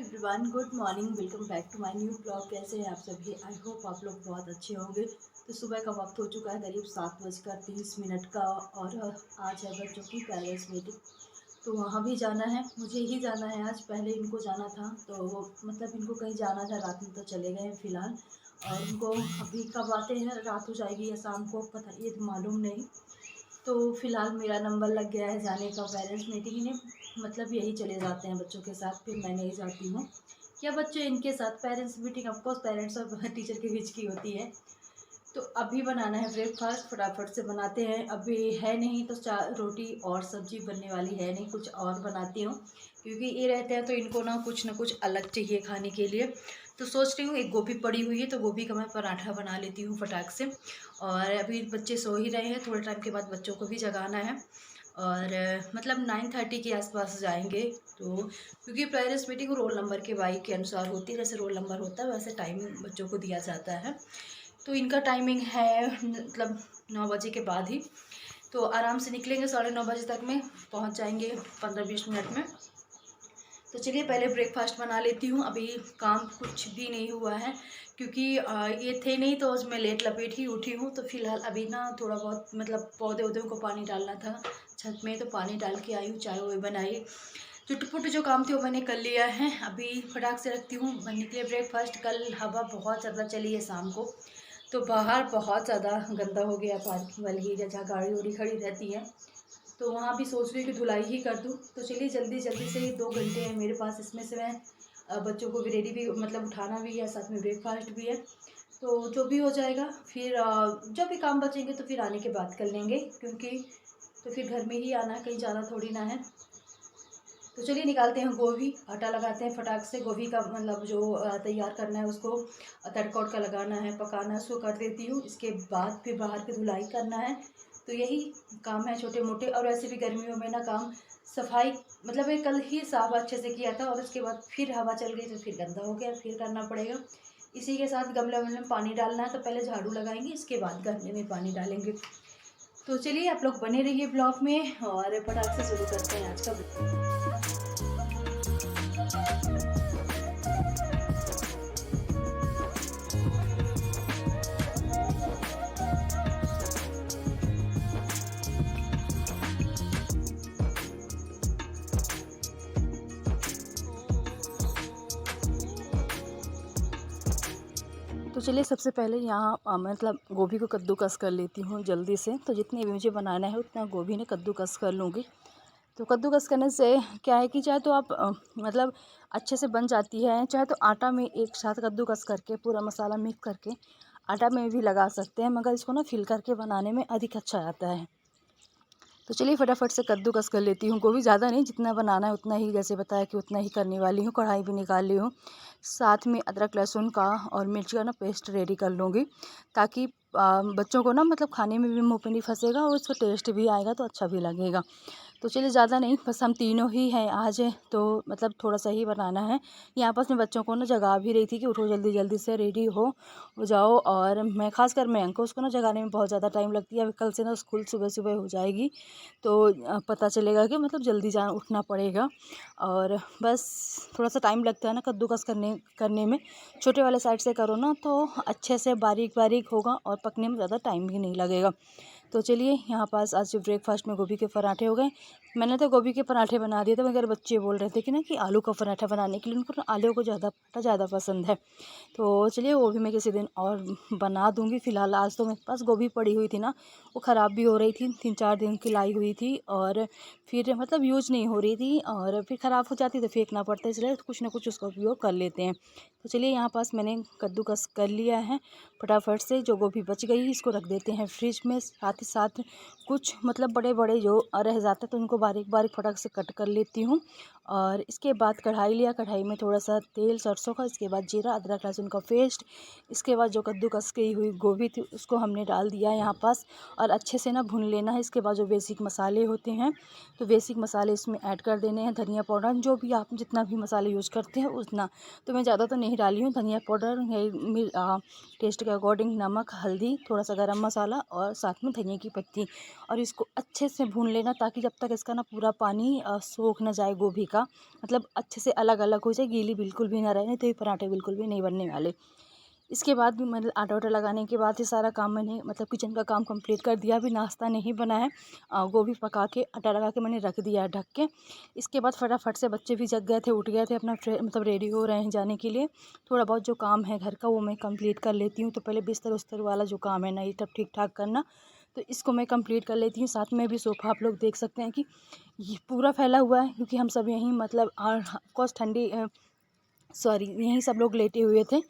Everyone, good morning. Welcome back to my new blog. कैसे हैं आप सभी? आई होप आप लोग बहुत अच्छे होंगे। तो सुबह का वक्त हो चुका है करीब 7:30 का और आज है बच्चों की पेरेंट्स मीटिंग। तो वहाँ भी जाना है, मुझे ही जाना है आज। पहले इनको जाना था तो मतलब इनको कहीं जाना था, रात में तो चले गए हैं फ़िलहाल। और इनको अभी कब आते हैं, रात हो जाएगी या शाम को, पता ये मालूम नहीं। तो फ़िलहाल मेरा नंबर लग गया है जाने का पेरेंट्स मीटिंग में। मतलब यही चले जाते हैं बच्चों के साथ, फिर मैं नहीं जाती हूँ या बच्चे इनके साथ। पेरेंट्स मीटिंग ऑफकोर्स पेरेंट्स और टीचर के बीच की होती है। तो अभी बनाना है ब्रेकफास्ट, फटाफट से बनाते हैं। अभी है नहीं तो रोटी और सब्जी बनने वाली है नहीं, कुछ और बनाती हूँ क्योंकि ये रहते हैं तो इनको ना कुछ अलग चाहिए खाने के लिए। तो सोच रही हूँ एक गोभी पड़ी हुई है तो गोभी का मैं पराठा बना लेती हूँ फटाक से। और अभी बच्चे सो ही रहे हैं, थोड़े टाइम के बाद बच्चों को भी जगाना है। और मतलब 9:30 के आसपास जाएंगे। तो क्योंकि पेरेंट्स मीटिंग रोल नंबर के वाई के अनुसार होती है, जैसे रोल नंबर होता है वैसे टाइमिंग बच्चों को दिया जाता है। तो इनका टाइमिंग है मतलब 9 बजे के बाद ही। तो आराम से निकलेंगे, 9:30 बजे तक में पहुंच जाएंगे, 15-20 मिनट में। तो चलिए पहले ब्रेकफास्ट बना लेती हूँ। अभी काम कुछ भी नहीं हुआ है क्योंकि ये थे नहीं तो मैं लेट लपेट ही उठी हूँ। तो फिलहाल अभी ना थोड़ा बहुत मतलब पौधे वौधे को पानी डालना था छत में, तो पानी डाल के आई हूँ, चाय वाय बनाई। चुटपुट जो काम थे वो मैंने कर लिया है। अभी फटाक से रखती हूँ बनने के लिए ब्रेकफास्ट। कल हवा बहुत ज़्यादा चली है शाम को, तो बाहर बहुत ज़्यादा गंदा हो गया पार्किंग वाली एरिया जहाँ गाड़ी वाड़ी खड़ी रहती है। तो वहाँ भी सोच रही हूँ कि धुलाई ही कर दूँ। तो चलिए जल्दी जल्दी से, 2 घंटे हैं मेरे पास, इसमें से मैं बच्चों को भी रेडी भी मतलब उठाना भी है, साथ में ब्रेकफास्ट भी है। तो जो भी हो जाएगा फिर जब भी काम बचेंगे तो फिर आने के बाद कर लेंगे, क्योंकि तो फिर घर में ही आना है, कहीं जाना थोड़ी ना है। तो चलिए निकालते हैं गोभी, आटा लगाते हैं फटाक से। गोभी का मतलब जो तैयार करना है उसको, तड़का उड़का लगाना है, पकाना है, उसको कर देती हूँ। इसके बाद फिर बाहर की धुलाई करना है। तो यही काम है छोटे मोटे। और वैसे भी गर्मियों में ना काम सफाई मतलब ये कल ही साफ अच्छे से किया था और उसके बाद फिर हवा चल गई तो फिर गंदा हो गया, फिर करना पड़ेगा। इसी के साथ गमले वमले में पानी डालना है, तो पहले झाड़ू लगाएंगे, इसके बाद गमले में पानी डालेंगे। तो चलिए आप लोग बने रहिए ब्लॉग में और फटाक से शुरू करते हैं आज का। तो चलिए सबसे पहले यहाँ मतलब गोभी को कद्दूकस कर लेती हूँ जल्दी से। तो जितनी भी मुझे बनाना है उतना गोभी ने कद्दूकस कर लूँगी। तो कद्दूकस करने से क्या है कि चाहे तो आप मतलब अच्छे से बन जाती है, चाहे तो आटा में एक साथ कद्दूकस करके पूरा मसाला मिक्स करके आटा में भी लगा सकते हैं, मगर इसको ना फिल करके बनाने में अधिक अच्छा आता है। तो चलिए फटाफट से कद्दूकस कर लेती हूँ। गोभी ज़्यादा नहीं, जितना बनाना है उतना ही, जैसे बताया कि उतना ही करने वाली हूँ। कढ़ाई भी निकाल ली हूँ, साथ में अदरक लहसुन का और मिर्च का ना पेस्ट रेडी कर लूँगी, ताकि बच्चों को ना मतलब खाने में भी मुँह पे नहीं फंसेगा और उसका टेस्ट भी आएगा तो अच्छा भी लगेगा। तो चलिए ज़्यादा नहीं, बस हम तीनों ही हैं आज, तो मतलब थोड़ा सा ही बनाना है। यहाँ पास मैं बच्चों को ना जगा भी रही थी कि उठो जल्दी जल्दी से रेडी हो जाओ। और मैं खासकर मैं को उसको ना जगाने में बहुत ज़्यादा टाइम लगती है। अभी कल से ना स्कूल सुबह सुबह हो जाएगी, तो पता चलेगा कि मतलब जल्दी उठना पड़ेगा। और बस थोड़ा सा टाइम लगता है ना कद्दूकस करने में। छोटे वाले साइड से करो ना तो अच्छे से बारीक बारीक होगा और पकने में ज़्यादा टाइम भी नहीं लगेगा। तो चलिए यहाँ पास आज ब्रेकफास्ट में गोभी के पराठे हो गए। मैंने तो गोभी के पराठे बना दिए थे, मगर बच्चे बोल रहे थे कि ना कि आलू का पराठा बनाने के लिए, उनको आलू को ज़्यादा पसंद है। तो चलिए वो भी मैं किसी दिन और बना दूँगी। फ़िलहाल आज तो मेरे पास गोभी पड़ी हुई थी ना, वो ख़राब भी हो रही थी, 3-4 दिन की लाई हुई थी और फिर मतलब यूज़ नहीं हो रही थी और फिर ख़राब हो जाती तो फेंकना पड़ता है, इसलिए कुछ ना कुछ उसका उपयोग कर लेते हैं। तो चलिए यहाँ पास मैंने कद्दूकस कर लिया है। फटाफट से जो गोभी बच गई इसको रख देते हैं फ्रिज में। साथ ही साथ कुछ मतलब बड़े बड़े जो रह जाते हैं तो उनको बारीक बारीक फटाक से कट कर लेती हूँ। और इसके बाद कढ़ाई लिया, कढ़ाई में थोड़ा सा तेल सरसों का, इसके बाद जीरा अदरक लहसुन का पेस्ट, इसके बाद जो कद्दूकस की हुई गोभी थी उसको हमने डाल दिया यहाँ पास और अच्छे से ना भून लेना है। इसके बाद जो बेसिक मसाले होते हैं तो बेसिक मसाले इसमें ऐड कर देने हैं। धनिया पाउडर, जो भी आप जितना भी मसाले यूज़ करते हैं उतना, तो मैं ज़्यादा तो नहीं डाली हूँ। धनिया पाउडर, टेस्ट के अकॉर्डिंग नमक, हल्दी, थोड़ा सा गरम मसाला और साथ में धनिया की पत्ती, और इसको अच्छे से भून लेना ताकि जब तक इसका ना पूरा पानी सोख ना जाए गोभी का, मतलब अच्छे से अलग अलग हो जाए, गीली बिल्कुल भी ना रहे, नहीं तो ये पराठे बिल्कुल भी नहीं बनने वाले। इसके बाद भी मतलब आटा वाटा लगाने के बाद ये सारा काम मैंने मतलब किचन का काम कंप्लीट कर दिया। अभी नाश्ता नहीं बना है, गोभी पका के आटा लगा के मैंने रख दिया है ढक के। इसके बाद फटाफट से बच्चे भी जग गए थे, उठ गए थे, अपना मतलब रेडी हो रहे हैं जाने के लिए। थोड़ा बहुत जो काम है घर का वो मैं कंप्लीट कर लेती हूँ। तो पहले बिस्तर उस्तर वाला जो काम है ना, ये सब ठीक ठाक करना, तो इसको मैं कंप्लीट कर लेती हूँ। साथ में भी सोफ़ा आप लोग देख सकते हैं कि ये पूरा फैला हुआ है, क्योंकि हम सब यहीं मतलब ऑफकोर्स ठंडी सॉरी यहीं सब लोग लेटे हुए थे।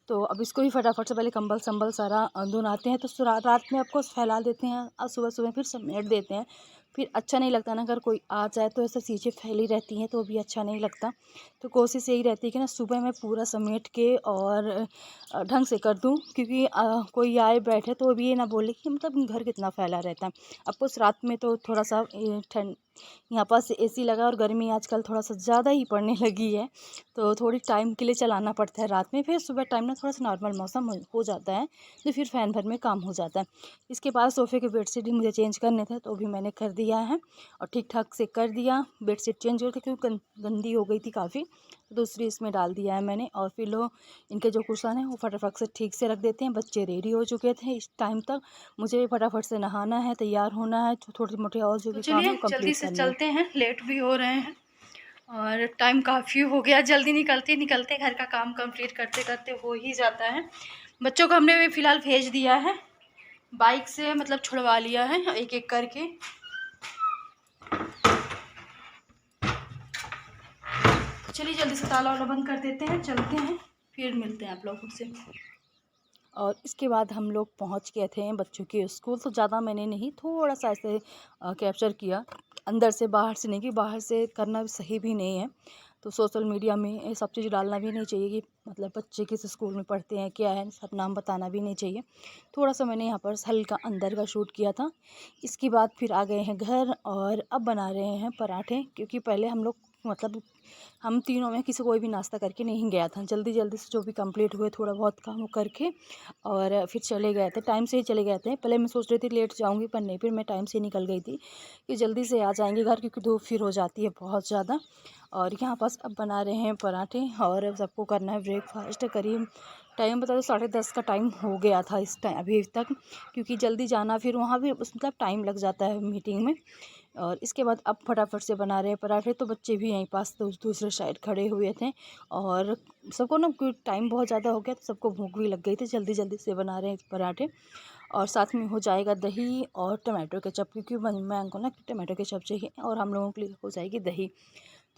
तो अब इसको ही फटाफट से पहले कंबल संबल सारा धुनाते हैं, तो रात में आपको फैला देते हैं और सुबह सुबह फिर समेट देते हैं। फिर अच्छा नहीं लगता ना, अगर कोई आ जाए तो ऐसे चीज़ें फैली रहती हैं तो भी अच्छा नहीं लगता। तो कोशिश यही रहती है कि ना सुबह मैं पूरा समेट के और ढंग से कर दूं, क्योंकि कोई आए बैठे तो भी ये ना बोले कि मतलब घर कितना फैला रहता है। अब कुछ रात में तो थोड़ा सा ठंड, यहाँ पास एसी लगा और गर्मी आजकल थोड़ा सा ज़्यादा ही पड़ने लगी है, तो थोड़ी टाइम के लिए चलाना पड़ता है रात में। फिर सुबह टाइम ना थोड़ा सा नॉर्मल मौसम हो जाता है, तो फिर फ़ैन भर में काम हो जाता है। इसके बाद सोफ़े के बेडशीट भी मुझे चेंज करने थे, तो भी मैंने कर दिया है और ठीक ठाक से कर दिया। बेडशीट चेंज हो गई क्योंकि गंदी हो गई थी काफ़ी, तो दूसरी इसमें डाल दिया है मैंने। और फिर लो इनके जो कुशन है वो फटाफट से ठीक से रख देते हैं। बच्चे रेडी हो चुके थे इस टाइम तक, मुझे फटाफट से नहाना है, तैयार होना है, थोड़े मोटे और जो भी काम है वो जल्दी कंप्लीट से करने हैं। चलते हैं, लेट भी हो रहे हैं और टाइम काफ़ी हो गया। जल्दी निकलते निकलते घर का काम कंप्लीट करते करते हो ही जाता है। बच्चों को हमने फ़िलहाल भेज दिया है, बाइक से मतलब छुड़वा लिया है एक एक करके। चलिए जल्दी से ताला वाला बंद कर देते हैं, चलते हैं, फिर मिलते हैं आप लोगों से। और इसके बाद हम लोग पहुंच गए थे बच्चों के स्कूल। तो ज़्यादा मैंने नहीं, थोड़ा सा ऐसे कैप्चर किया, अंदर से बाहर से नहीं, कि बाहर से करना सही भी नहीं है। तो सोशल मीडिया में ये सब चीज़ डालना भी नहीं चाहिए कि मतलब बच्चे किस स्कूल में पढ़ते हैं क्या है, सब नाम बताना भी नहीं चाहिए। थोड़ा सा मैंने यहाँ पर हल्का अंदर का शूट किया था। इसके बाद फिर आ गए हैं घर और अब बना रहे हैं पराठे, क्योंकि पहले हम लोग मतलब हम तीनों में किसी कोई भी नाश्ता करके नहीं गया था। जल्दी जल्दी से जो भी कंप्लीट हुए थोड़ा बहुत काम करके और फिर चले गए थे, टाइम से ही चले गए थे। पहले मैं सोच रही थी लेट जाऊंगी, पर नहीं, फिर मैं टाइम से निकल गई थी कि जल्दी से आ जाएंगे घर, क्योंकि धूप फिर हो जाती है बहुत ज़्यादा। और यहाँ पास अब बना रहे हैं पराठे और सबको करना है ब्रेकफास्ट। करीब टाइम बता दो 10:30 का टाइम हो गया था इस टाइम अभी तक, क्योंकि जल्दी जाना, फिर वहाँ भी मतलब टाइम लग जाता है मीटिंग में। और इसके बाद अब फटाफट से बना रहे हैं पराठे। तो बच्चे भी यहीं पास तो दूसरे साइड खड़े हुए थे और सबको ना टाइम बहुत ज़्यादा हो गया, तो सबको भूख भी लग गई थी, जल्दी जल्दी से बना रहे हैं पराठे। और साथ में हो जाएगा दही और टमाटो केचप, क्योंकि मैं को ना टमाटो केचप चाहिए और हम लोगों के लिए हो जाएगी दही।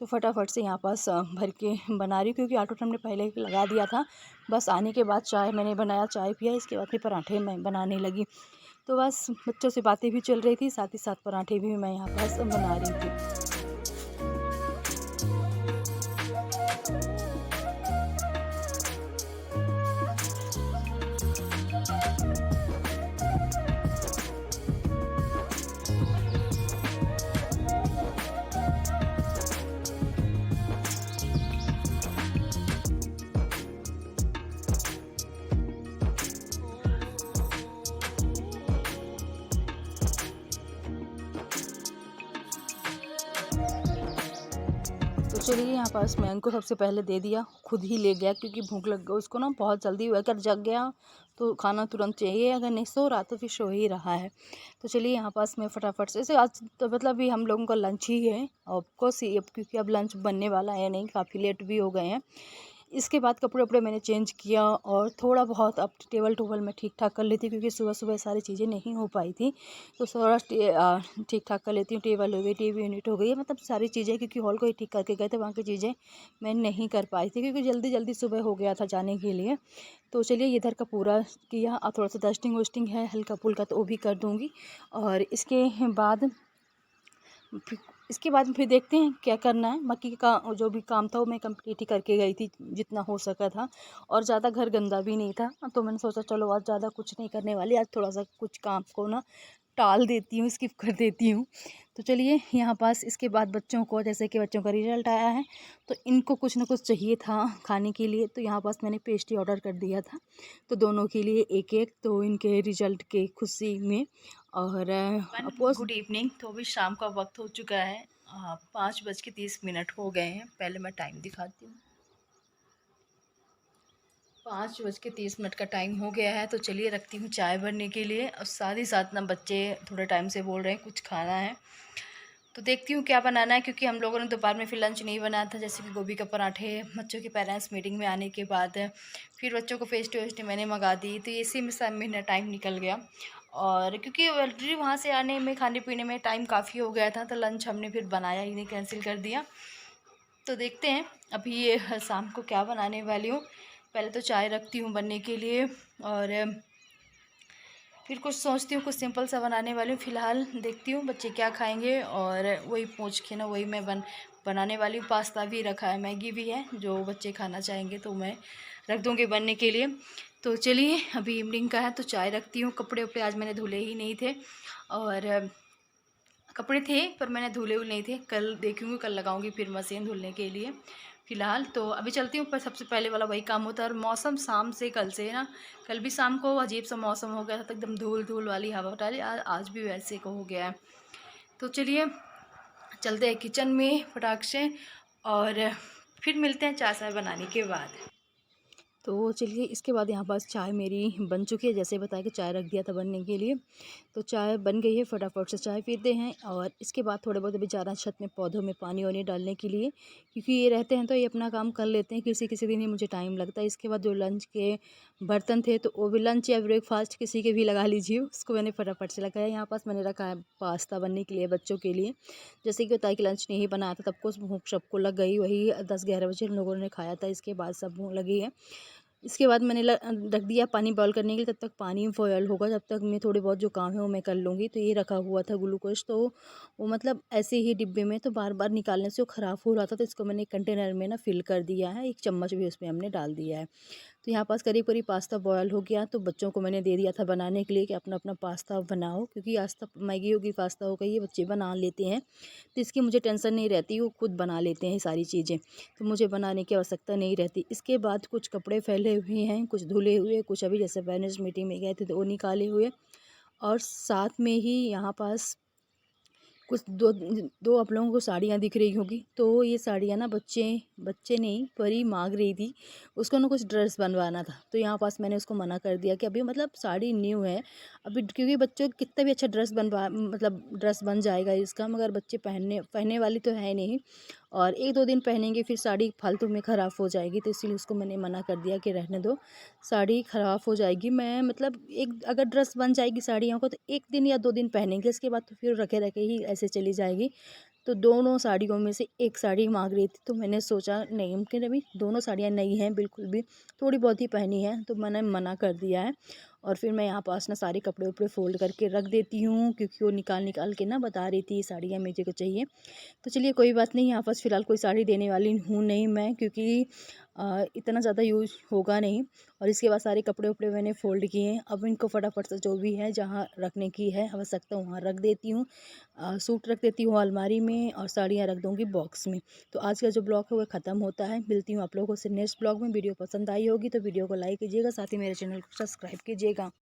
तो फटाफट से यहाँ पास भर के बना रही हूँ, क्योंकि आटो हमने पहले ही लगा दिया था। बस आने के बाद चाय मैंने बनाया, चाय पिया, इसके बाद फिर पराठे मैं बनाने लगी। तो बस बच्चों से बातें भी चल रही थी, साथ ही साथ पराठे भी मैं यहाँ पास बना रही थी। तो चलिए यहाँ पास मैं इनको सबसे पहले दे दिया, खुद ही ले गया, क्योंकि भूख लग गई उसको ना बहुत जल्दी। अगर जग गया तो खाना तुरंत चाहिए, अगर नहीं सो रहा तो फिर सो ही रहा है। तो चलिए यहाँ पास मैं फटाफट से आज तो मतलब भी हम लोगों का लंच ही है ऑफकोर्स, क्योंकि अब लंच बनने वाला है नहीं, काफ़ी लेट भी हो गए हैं। इसके बाद कपड़े वपड़े मैंने चेंज किया और थोड़ा बहुत अब टेबल टूबल मैं ठीक ठाक कर लेती, क्योंकि सुबह सुबह सारी चीज़ें नहीं हो पाई थी। तो थोड़ा ठीक ठाक कर लेती हूँ। टेबल हो गई, टीवी यूनिट हो गई, मतलब सारी चीज़ें, क्योंकि हॉल को ही ठीक करके गए थे, वहाँ की चीज़ें मैं नहीं कर पाई थी, क्योंकि जल्दी जल्दी सुबह हो गया था जाने के लिए। तो चलिए इधर का पूरा किया। अब थोड़ा सा डस्टिंग वस्टिंग है हल्का फुल्का, तो वो भी कर दूँगी। और इसके बाद फिर देखते हैं क्या करना है। बाकी का जो भी काम था वो मैं कंप्लीट ही करके गई थी, जितना हो सका था। और ज़्यादा घर गंदा भी नहीं था, तो मैंने सोचा चलो आज ज़्यादा कुछ नहीं करने वाली, आज थोड़ा सा कुछ काम को ना टाल देती हूँ, स्किप कर देती हूँ। तो चलिए यहाँ पास इसके बाद बच्चों को, जैसे कि बच्चों का रिजल्ट आया है, तो इनको कुछ ना कुछ चाहिए था खाने के लिए। तो यहाँ पास मैंने पेस्ट्री ऑर्डर कर दिया था, तो दोनों के लिए एक एक, तो इनके रिजल्ट के खुशी में। और अपोज गुड इवनिंग। तो अभी शाम का वक्त हो चुका है, 5:30 हो गए हैं। पहले मैं टाइम दिखाती हूँ, 5:30 का टाइम हो गया है। तो चलिए रखती हूँ चाय बनने के लिए, और साथ ही साथ ना बच्चे थोड़े टाइम से बोल रहे हैं कुछ खाना है, तो देखती हूँ क्या बनाना है। क्योंकि हम लोगों ने दोपहर में फिर लंच नहीं बनाया था, जैसे कि गोभी का पराठे। बच्चों के पेरेंट्स मीटिंग में आने के बाद फिर बच्चों को पेस्ट्री वेस्ट्री मैंने मंगा दी, तो इसी में सब महीना टाइम निकल गया। और क्योंकि ऑलरेडी वहाँ से आने में खाने पीने में टाइम काफ़ी हो गया था, तो लंच हमने फिर बनाया ही नहीं, कैंसिल कर दिया। तो देखते हैं अभी ये शाम को क्या बनाने वाली हूँ। पहले तो चाय रखती हूँ बनने के लिए, और फिर कुछ सोचती हूँ, कुछ सिंपल सा बनाने वाली हूँ। फ़िलहाल देखती हूँ बच्चे क्या खाएंगे, और वही पूछ के ना वही मैं बनाने वाली हूँ। पास्ता भी रखा है, मैगी भी है, जो बच्चे खाना चाहेंगे तो मैं रख दूँगी बनने के लिए। तो चलिए अभी इवनिंग का है तो चाय रखती हूँ। कपड़े उपड़े आज मैंने धुले ही नहीं थे, और कपड़े थे पर मैंने धुले हुए नहीं थे। कल देखूँगी, कल लगाऊँगी फिर मशीन धुलने के लिए। फ़िलहाल तो अभी चलती हूँ, पर सबसे पहले वाला वही काम होता है। और मौसम शाम से कल से ना, कल भी शाम को अजीब सा मौसम हो गया था, तो एकदम धूल धूल वाली हवा डाली। आज भी वैसे को हो गया है। तो चलिए चलते हैं किचन में फटाक से, और फिर मिलते हैं चाय बनाने के बाद। तो चलिए इसके बाद यहाँ पास चाय मेरी बन चुकी है, जैसे बताया कि चाय रख दिया था बनने के लिए। तो चाय बन गई है, फटाफट से चाय पीते हैं। और इसके बाद थोड़े बहुत अभी जा रहे हैं छत में पौधों में पानी वानी डालने के लिए, क्योंकि ये रहते हैं तो ये अपना काम कर लेते हैं। किसी किसी दिन ही मुझे टाइम लगता है। इसके बाद जो लंच के बर्तन थे, तो वो भी लंच या ब्रेकफास्ट किसी के भी लगा लीजिए, उसको मैंने फटाफट से लगाया। यहाँ पास मैंने रखा है पास्ता बनने के लिए बच्चों के लिए। जैसे कि बताया कि लंच नहीं बनाया था, तब को भूख सबको लग गई। वही 10-11 बजे हम लोगों ने खाया था, इसके बाद सब भूख लगी है। इसके बाद मैंने रख दिया पानी बॉयल करने के लिए। तब तक पानी बॉयल होगा, तब तक मैं थोड़े बहुत जो काम है वो मैं कर लूँगी। तो ये रखा हुआ था ग्लूकोज, तो वो मतलब ऐसे ही डिब्बे में, तो बार बार निकालने से वो ख़राब हो रहा था। तो इसको मैंने कंटेनर में ना फिल कर दिया है, 1 चम्मच भी उसमें हमने डाल दिया है। तो यहाँ पास करीब करीब पास्ता बॉयल हो गया, तो बच्चों को मैंने दे दिया था बनाने के लिए कि अपना अपना पास्ता बनाओ, क्योंकि आस्ता मैगी होगी पास्ता होगा ये बच्चे बना लेते हैं। तो इसकी मुझे टेंशन नहीं रहती, वो खुद बना लेते हैं ये सारी चीज़ें, तो मुझे बनाने की आवश्यकता नहीं रहती। इसके बाद कुछ कपड़े फैले हुए हैं, कुछ धुले हुए, कुछ अभी जैसे पेरेंट्स मीटिंग में गए थे तो वो निकाले हुए, और साथ में ही यहाँ पास कुछ दो दो आप लोगों को साड़ियाँ दिख रही होगी। तो ये साड़ियाँ ना बच्चे नहीं परी मांग रही थी, उसको ना कुछ ड्रेस बनवाना था। तो यहाँ पास मैंने उसको मना कर दिया कि अभी मतलब साड़ी न्यू है अभी, क्योंकि बच्चों को कितना भी अच्छा ड्रेस बनवा मतलब ड्रेस बन जाएगा इसका, मगर बच्चे पहनने वाली तो है नहीं, और 1-2 दिन पहनेंगे फिर साड़ी फालतू में ख़राब हो जाएगी। तो इसीलिए उसको मैंने मना कर दिया कि रहने दो, साड़ी ख़राब हो जाएगी। मैं मतलब एक अगर ड्रेस बन जाएगी साड़ियों को, तो 1 दिन या 2 दिन पहनेंगे, इसके बाद तो फिर रखे रखे ही ऐसे चली जाएगी। तो दोनों साड़ियों में से एक साड़ी मांग रही थी, तो मैंने सोचा नहीं मुमकिन, अभी दोनों साड़ियाँ नई हैं बिल्कुल भी, थोड़ी बहुत ही पहनी है, तो मैंने मना कर दिया है। और फिर मैं यहाँ पास ना सारे कपड़े उपड़े फोल्ड करके रख देती हूँ, क्योंकि वो निकाल के ना बता रही थी साड़ियाँ मुझे को चाहिए। तो चलिए कोई बात नहीं, यहाँ पास फ़िलहाल कोई साड़ी देने वाली हूँ नहीं मैं, क्योंकि इतना ज़्यादा यूज़ होगा नहीं। और इसके बाद सारे कपड़े उपड़े मैंने फ़ोल्ड किए हैं। अब इनको फटाफट से जो भी है जहाँ रखने की है आवश्यकता वहाँ रख देती हूँ। सूट रख देती हूँ अलमारी में, और साड़ियाँ रख दूँगी बॉक्स में। तो आज का जो ब्लॉग है वो ख़त्म होता है। मिलती हूँ आप लोगों से नेक्स्ट ब्लॉग में। वीडियो पसंद आई होगी तो वीडियो को लाइक कीजिएगा, साथ ही मेरे चैनल को सब्सक्राइब कीजिएगा।